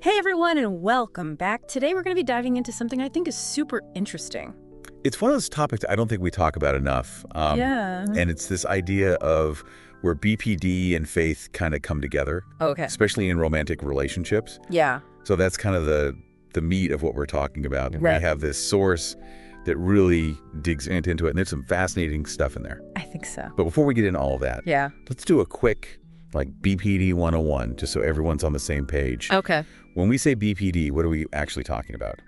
Hey everyone, and welcome back. Today we're going to be diving into something I think is super interesting. It's one of those topics I don't think we talk about enough. Yeah. And it's this idea of where BPD and faith kind of come together, Okay. especially in romantic relationships. Yeah. So that's kind of the meat of what we're talking about. And Right. we have this source that really digs into it, and there's some fascinating stuff in there. I think so. But before we get into all of that, Yeah. let's do a quick BPD 101, just so everyone's on the same page. Okay. When we say BPD, what are we actually talking about?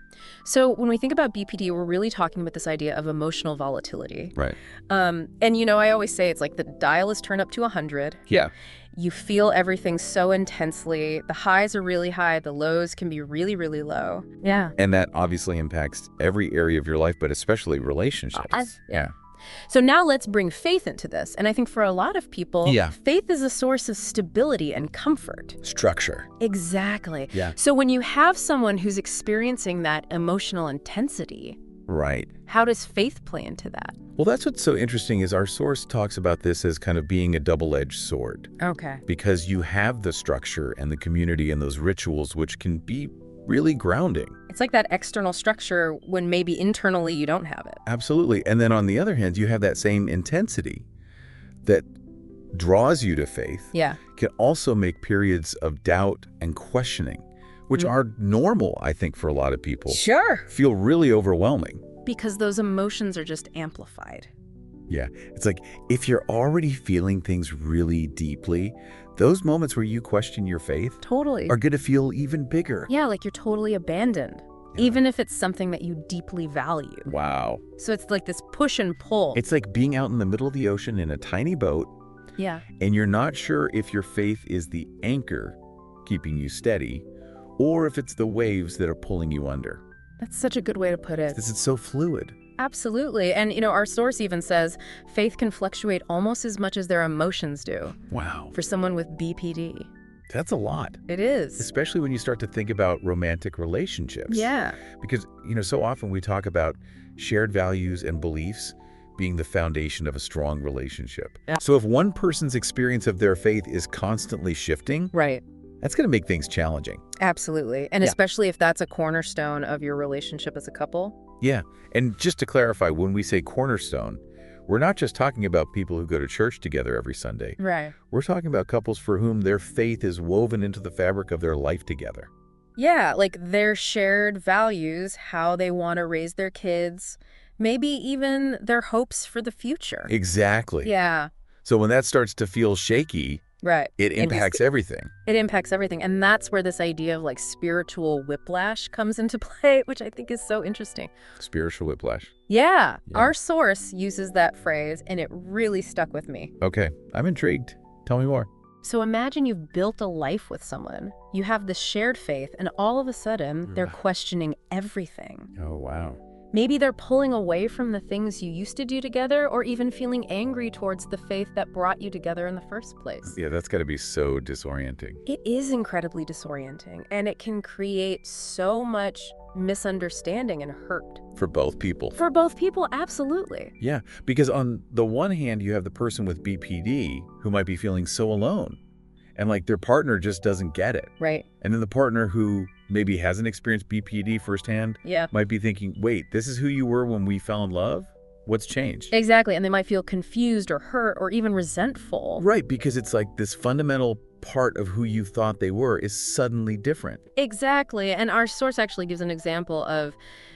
So when we think about BPD, we're really talking about this idea of emotional volatility. Right. And I always say it's like the dial is turned up to 100. Yeah. You feel everything so intensely. The highs are really high. The lows can be really, really low. Yeah. And that obviously impacts every area of your life, but especially relationships. Yeah. So now let's bring faith into this. And I think for a lot of people, faith is a source of stability and comfort. Structure. Exactly. Yeah. So when you have someone who's experiencing that emotional intensity, Right. how does faith play into that? Well, that's what's so interesting is our source talks about this as kind of being a double-edged sword. Okay. Because you have the structure and the community and those rituals, which can be really grounding. It's like that external structure when maybe internally you don't have it. Absolutely. And then on the other hand, you have that same intensity that draws you to faith. Yeah. Can also make periods of doubt and questioning, which are normal, I think, for a lot of people. Sure. Feel really overwhelming. Because those emotions are just amplified. Yeah. It's like if you're already feeling things really deeply, those moments where you question your faith Totally. are going to feel even bigger. Yeah, like you're totally abandoned, even if it's something that you deeply value. Wow. So it's like this push and pull. It's like being out in the middle of the ocean in a tiny boat, Yeah. and you're not sure if your faith is the anchor keeping you steady or if it's the waves that are pulling you under. That's such a good way to put it. This is so fluid. Absolutely. And, our source even says faith can fluctuate almost as much as their emotions do Wow. for someone with BPD. That's a lot. It is. Especially when you start to think about romantic relationships. Yeah. Because, so often we talk about shared values and beliefs being the foundation of a strong relationship. Yeah. So if one person's experience of their faith is constantly shifting, Right. that's going to make things challenging. Absolutely. And especially if that's a cornerstone of your relationship as a couple. Yeah. And just to clarify, when we say cornerstone, we're not just talking about people who go to church together every Sunday. Right. We're talking about couples for whom their faith is woven into the fabric of their life together. Yeah, like their shared values, how they want to raise their kids, maybe even their hopes for the future. Exactly. Yeah. So when that starts to feel shaky, Right. it impacts everything. It impacts everything. And that's where this idea of spiritual whiplash comes into play, which I think is so interesting. Spiritual whiplash. Yeah. Yeah. Our source uses that phrase, and it really stuck with me. Okay, I'm intrigued. Tell me more. So imagine you've built a life with someone. You have this shared faith, and all of a sudden, they're questioning everything. Oh, wow. Maybe they're pulling away from the things you used to do together, or even feeling angry towards the faith that brought you together in the first place. Yeah, that's got to be so disorienting. It is incredibly disorienting, and it can create so much misunderstanding and hurt. For both people. For both people, absolutely. Yeah, because on the one hand, you have the person with BPD who might be feeling so alone, and their partner just doesn't get it. Right. And then the partner who maybe hasn't experienced BPD firsthand might be thinking, wait, this is who you were when we fell in love? What's changed? Exactly, and they might feel confused or hurt or even resentful. Right, because it's like this fundamental part of who you thought they were is suddenly different. Exactly, and our source actually gives an example of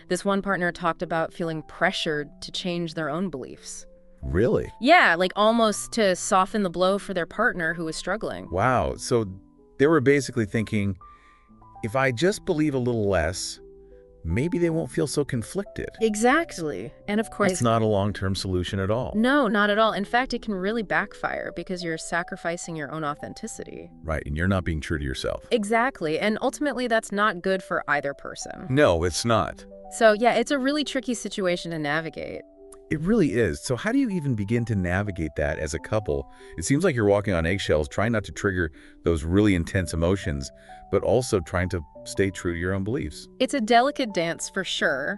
this one partner talked about feeling pressured to change their own beliefs. Really? Yeah, almost to soften the blow for their partner who was struggling. Wow, so they were basically thinking, if I just believe a little less, maybe they won't feel so conflicted. Exactly. And of course, It's not a long-term solution at all. no, not at all. In fact, it can really backfire because you're sacrificing your own authenticity. Right, and you're not being true to yourself. Exactly. And ultimately, that's not good for either person. No, it's not. So yeah, it's a really tricky situation to navigate. It really is. So how do you even begin to navigate that as a couple? It seems like you're walking on eggshells, trying not to trigger those really intense emotions, but also trying to stay true to your own beliefs. It's a delicate dance for sure,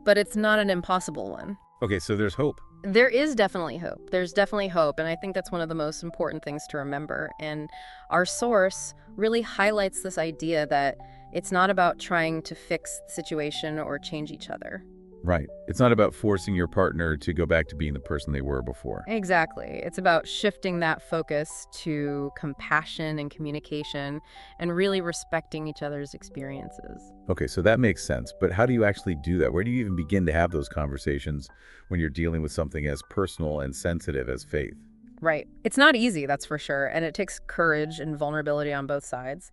but it's not an impossible one. Okay, so there's hope. There is definitely hope. There's definitely hope, and I think that's one of the most important things to remember. And our source really highlights this idea that, It's not about trying to fix the situation or change each other. Right. It's not about forcing your partner to go back to being the person they were before. Exactly. It's about shifting that focus to compassion and communication and really respecting each other's experiences. Okay, so that makes sense. But how do you actually do that? Where do you even begin to have those conversations when you're dealing with something as personal and sensitive as faith? Right. It's not easy, that's for sure, and it takes courage and vulnerability on both sides.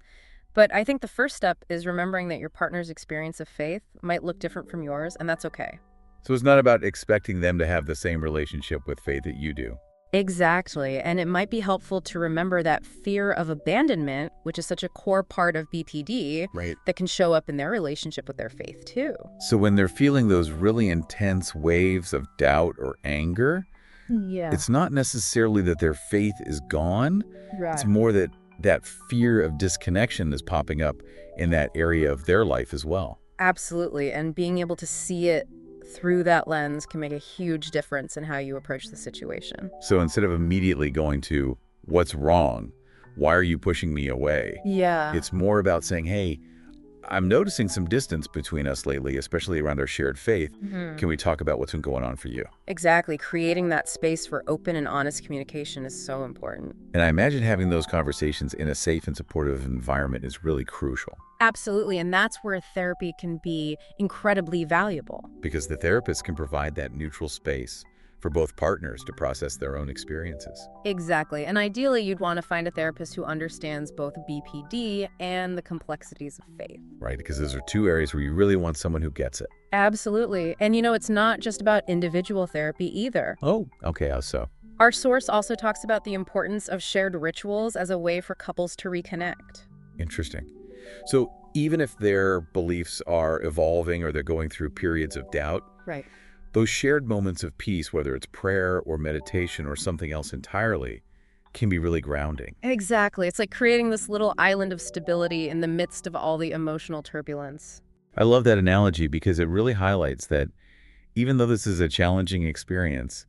But I think the first step is remembering that your partner's experience of faith might look different from yours, and that's okay. So it's not about expecting them to have the same relationship with faith that you do. Exactly. And it might be helpful to remember that fear of abandonment, which is such a core part of BPD, Right. that can show up in their relationship with their faith too. So when they're feeling those really intense waves of doubt or anger, Yeah. it's not necessarily that their faith is gone. It's Right. more that that fear of disconnection is popping up in that area of their life as well. Absolutely. And being able to see it through that lens can make a huge difference in how you approach the situation. So instead of immediately going to, what's wrong? Why are you pushing me away? Yeah. It's more about saying, hey, I'm noticing some distance between us lately, especially around our shared faith. Can we talk about what's been going on for you? Exactly. Creating that space for open and honest communication is so important. And I imagine having those conversations in a safe and supportive environment is really crucial Absolutely. And that's where therapy can be incredibly valuable. because the therapist can provide that neutral space for both partners to process their own experiences. Exactly. And ideally, you'd want to find a therapist who understands both BPD and the complexities of faith. Right? Because those are two areas where you really want someone who gets it. Absolutely. And it's not just about individual therapy either. Oh, okay. How so? Our source also talks about the importance of shared rituals as a way for couples to reconnect. Interesting. So even if their beliefs are evolving or they're going through periods of doubt, Right. those shared moments of peace, whether it's prayer or meditation or something else entirely, can be really grounding. Exactly. It's like creating this little island of stability in the midst of all the emotional turbulence. I love that analogy because it really highlights that even though this is a challenging experience,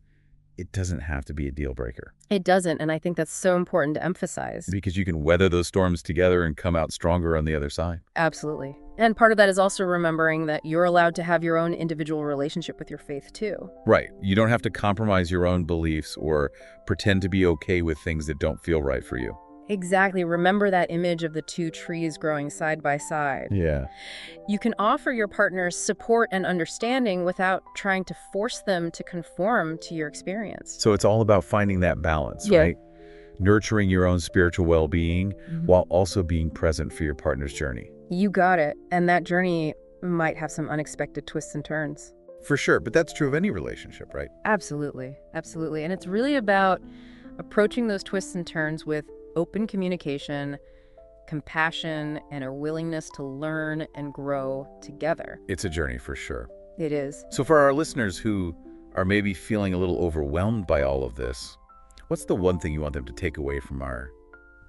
it doesn't have to be a deal breaker It doesn't, and I think that's so important to emphasize. because you can weather those storms together and come out stronger on the other side. Absolutely. And part of that is also remembering that you're allowed to have your own individual relationship with your faith too. Right. You don't have to compromise your own beliefs or pretend to be okay with things that don't feel right for you. Exactly. Remember that image of the two trees growing side by side. Yeah. You can offer your partners support and understanding without trying to force them to conform to your experience. So it's all about finding that balance, Yeah. right? Nurturing your own spiritual well-being Mhm. while also being present for your partner's journey. You got it. And that journey might have some unexpected twists and turns. For sure, but that's true of any relationship, right? Absolutely. Absolutely. And it's really about approaching those twists and turns with open communication, compassion, and a willingness to learn and grow together. It's a journey for sure. It is. So for our listeners who are maybe feeling a little overwhelmed by all of this, what's the one thing you want them to take away from our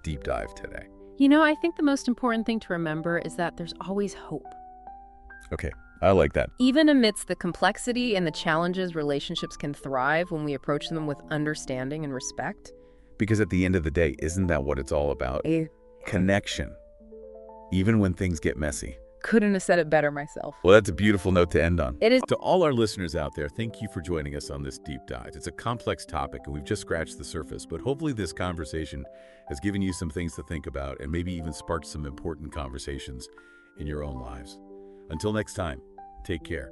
deep dive today? I think the most important thing to remember is that there's always hope. Okay, I like that. Even amidst the complexity and the challenges, relationships can thrive when we approach them with understanding and respect. Because at the end of the day, isn't that what it's all about? Connection, even when things get messy. Couldn't have said it better myself. Well, that's a beautiful note to end on. It is. To all our listeners out there, thank you for joining us on this deep dive. It's a complex topic, and we've just scratched the surface, but hopefully this conversation has given you some things to think about and maybe even sparked some important conversations in your own lives. Until next time, take care.